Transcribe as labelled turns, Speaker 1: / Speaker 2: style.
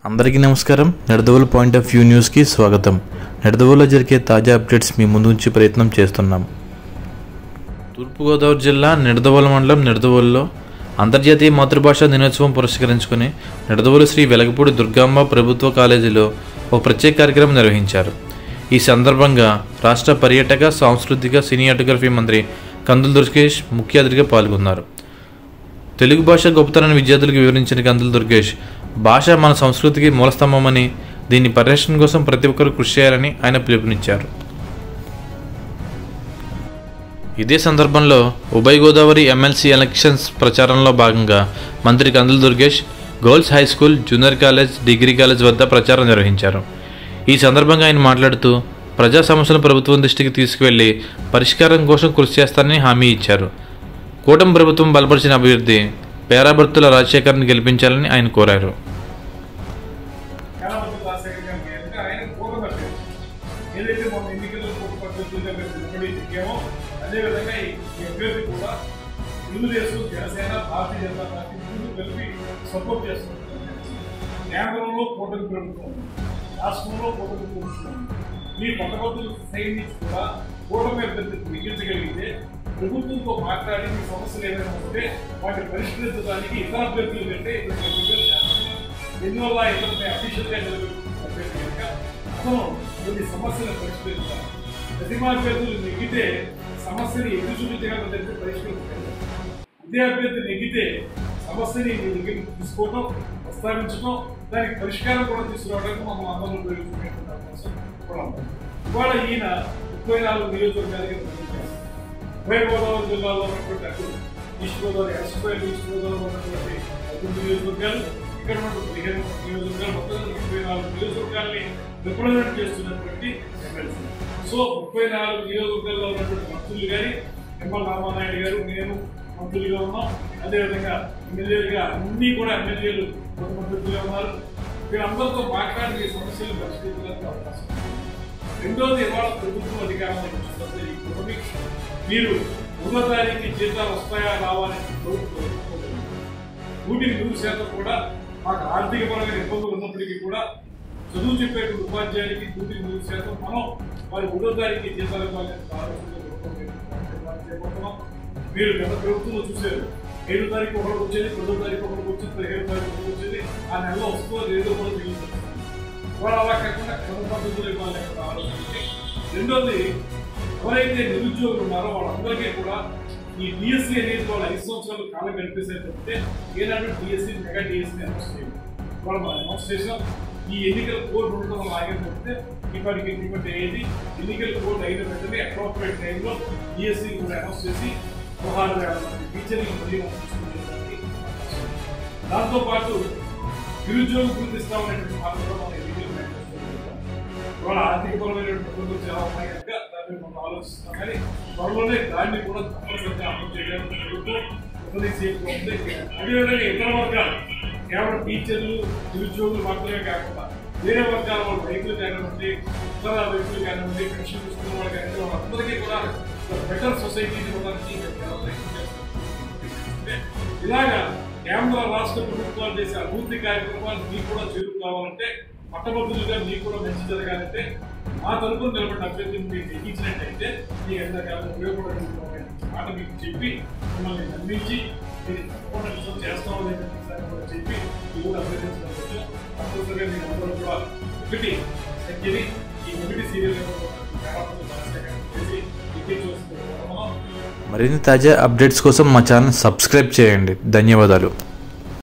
Speaker 1: అందరికీ నమస్కారం. Nidadavolu point of view న్యూస్కి స్వాగతం. నిడదవోలులో జరిగే తాజా అప్డేట్స్ మీ ముందు ఉంచి ప్రయత్నం చేస్తున్నాం. తూర్పుగోదావరి జిల్లా నిడదవోలు మండలం నిడదవోలులో అంతర్జాతీయ మాతృభాషా దినోత్సవం పురస్కరించుకుని నిడదవోలు శ్రీ వెలగపూడి దుర్గాంబ ప్రభుత్వ కాలేజీలో ఒక ప్రత్యేక కార్యక్రమం నిర్వహించారు. ఈ సందర్భంగా రాష్ట్ర పర్యాటక, సాంస్కృతిక, సినిమాటోగ్రఫీ మంత్రి కందుల దుర్గేష్ ముఖ్య అతిథిగా పాల్గొన్నారు. తెలుగు భాష గొప్పతనాన్ని విద్యార్థులకు వివరించిన కందుల దుర్గేష్ భాష మన సంస్కృతికి మూలస్తంభమని, దీని పరిరక్షణ కోసం ప్రతి ఒక్కరూ కృషి చేయాలని ఆయన పిలుపునిచ్చారు. ఇదే సందర్భంలో ఉభయ గోదావరి ఎమ్మెల్సీ ఎలక్షన్స్ ప్రచారంలో భాగంగా మంత్రి Kandula Durgesh girls high school, junior college, degree college వద్ద ప్రచారం నిర్వహించారు. ఈ సందర్భంగా ఆయన మాట్లాడుతూ ప్రజా సమస్యలను ప్రభుత్వం దృష్టికి తీసుకువెళ్లి పరిష్కారం కోసం కృషి చేస్తారని హామీ ఇచ్చారు. కూటమి ప్రభుత్వం బలపరిచిన అభివృద్ధి పేరాభర్తుల రాజశేఖర్ని గెలిపించాలని ఆయన కోరారు.
Speaker 2: మీ పట్టభద్రులు సైనించి కూడా కూటమి అభ్యర్థికి మిగిల్చగలిగితే ప్రభుత్వంతో మాట్లాడి మీ సమస్యలు ఏమైనా ఉంటే వాటిని పరిష్కరించడానికి ఇతర అభ్యర్థులు కంటే ఎందువల్ల ఇతరులని అఫీషియల్గా నిలబెట్టుకున్న అభ్యర్థి కనుక అతను కొన్ని సమస్యలను పరిష్కరించాలి. ప్రతిమా అభ్యర్థులు నెగ్గితే సమస్యని ఎదురు చూపించగలిగితే పరిష్కరించగలరు. ఇదే అభ్యర్థి నెగ్గితే సమస్యని మీ దగ్గర తీసుకోవడం, ప్రస్తావించడం, దానికి పరిష్కారం కూడా తీసుకురావడానికి మనం అందరూ ఉపయోగించుకునే కోసం కూడా ఉంటాం. ఇవాళ ఈయన 34 నియోజకవర్గాలకి ఉభయ గోదావరి జిల్లాలో ఉన్నటువంటి అటు ఈస్ట్ గోదావరి, ఈస్ట్ గోదావరిలో ఉన్నటువంటి 9 నియోజకవర్గాలు, ఇక్కడ ఉన్నటువంటి 15 నియోజకవర్గాలు, మొత్తం 34 నియోజకవర్గాల్ని రిప్రజెంట్ చేస్తున్నటువంటి ఎమ్మెల్సీ. సో 34 నియోజకవర్గాల్లో ఉన్నటువంటి మంత్రులు కానీ, ఎమ్మెల్యే రామానాయుడు గారు, నేను మంత్రులుగా ఉన్నాం. అదేవిధంగా ఎమ్మెల్యేలుగా అన్నీ కూడా ఎమ్మెల్యేలు మంత్రులుగా ఉన్నారు. వీళ్ళందరితో మాట్లాడి ఈ సమస్యలు పరిష్కరించడానికి అవకాశం. రెండోది, ఇవాళ ప్రభుత్వం అధికారంలో వచ్చినప్పుడు ఈ కూటమి మీరు 1వ తారీఖు జీతాలు వస్తాయా రావాలని ప్రభుత్వం 100% కూడా మాకు ఆర్థికపరమైన ఇబ్బందులు ఉన్నప్పటికీ కూడా చదువు చెప్పేటువంటి ఉపాధ్యాయులకి 100% మనం వారి 1వ తారీఖు జీతాలు ఇవ్వాలని చేపడుతున్నాం. మీరు గత ప్రభుత్వంలో చూసారు, 7వ తారీఖు ఒకరికి వచ్చేది, 10వ తారీఖు ఒకరికి వచ్చేది, 15వ తారీఖు ఒకరికి వచ్చేది. ఆ నెలలో వస్తుందో లేదో కూడా మిగులుతుంది. వాళ్ళు అలా కాకుండా క్రమ పద్ధతులు ఇవ్వాలి ఆలోచించి. రెండోది, ఎవరైతే నిరుద్యోగులు ఉన్నారో వాళ్ళందరికీ కూడా ఈ డిఎస్సీ అనేది వాళ్ళ 5 సంవత్సరాలు కాలం గడిపేసేటంటే ఏనాడు డిఎస్సీ, మెగా డిఎస్సీ అనౌన్స్ చేయాలి. వాళ్ళు మనం అనౌన్స్ చేసాం. ఈ ఎన్నికల కోడ్ ఉండటం వల్ల ఆగిపోతే ఇప్పటికి ఇంప్లిమెంట్ అయ్యేది. ఎన్నికల కోడ్ అయిన వెంటనే అప్రోప్రియేట్ టైంలో డిఎస్సీ కూడా అనౌన్స్ చేసి 16,000 మంది టీచర్లు మళ్ళీ తీసుకుంటున్నానికి. దాంతోపాటు నిరుద్యోగ గుర్తిస్తామనేటువంటి మాట కూడా మనం ఎన్నికలు వాళ్ళ ఆర్థికపరమైనటువంటి ఇబ్బందులు చాలా ఉన్నాయి కనుక దాన్ని మనం ఆలోచిస్తున్నాం. కానీ త్వరలోనే దాన్ని కూడా తప్పనిసరిగా అమలు చేయడానికి ప్రభుత్వం ఉపదేశించి ఉంది. అదేవిధంగా ఇతర వర్గాలు, కేవలం టీచర్లు, నిరుద్యోగులు మాత్రమే కాకుండా వేరే వర్గాల వాళ్ళు, రైతులు కానివ్వండి, ఇతర వ్యక్తులు కానివ్వండి, పెన్షన్ తీసుకున్న వాళ్ళు కానివ్వండి, వాళ్ళందరికీ కూడా బెటర్ సొసైటీని ఇవ్వడానికి ప్రయత్నం చేస్తుంది. ఇలాగా కేంద్ర రాష్ట్ర ప్రభుత్వాలు చేసే అభివృద్ధి కార్యక్రమాలు మీకు కూడా చేరుకోవాలంటే, పట్టభద్రులుగా మీకు కూడా మంచి జరగాలంటే మా తరపున నిలబడిన అభ్యర్థిని మీకు ఎక్కించినట్టయితే మీకు ఎంతకాలం ఉపయోగపడే మాట మీకు చెప్పి మిమ్మల్ని నమ్మించి మీరు తప్పకుండా విషయం చేస్తామని కూడా చెప్పి మీ కూడా అభ్యర్థించవచ్చు. తప్పనిసరిగా మీరు అందరూ కూడా ఒకటి సంఖ్యని ఈ 1 సీరియల్ చేసి ఎక్కించవలసింది.
Speaker 1: మరిన్ని తాజా అప్డేట్స్ కోసం మా ఛానల్ సబ్స్క్రైబ్ చేయండి. ధన్యవాదాలు.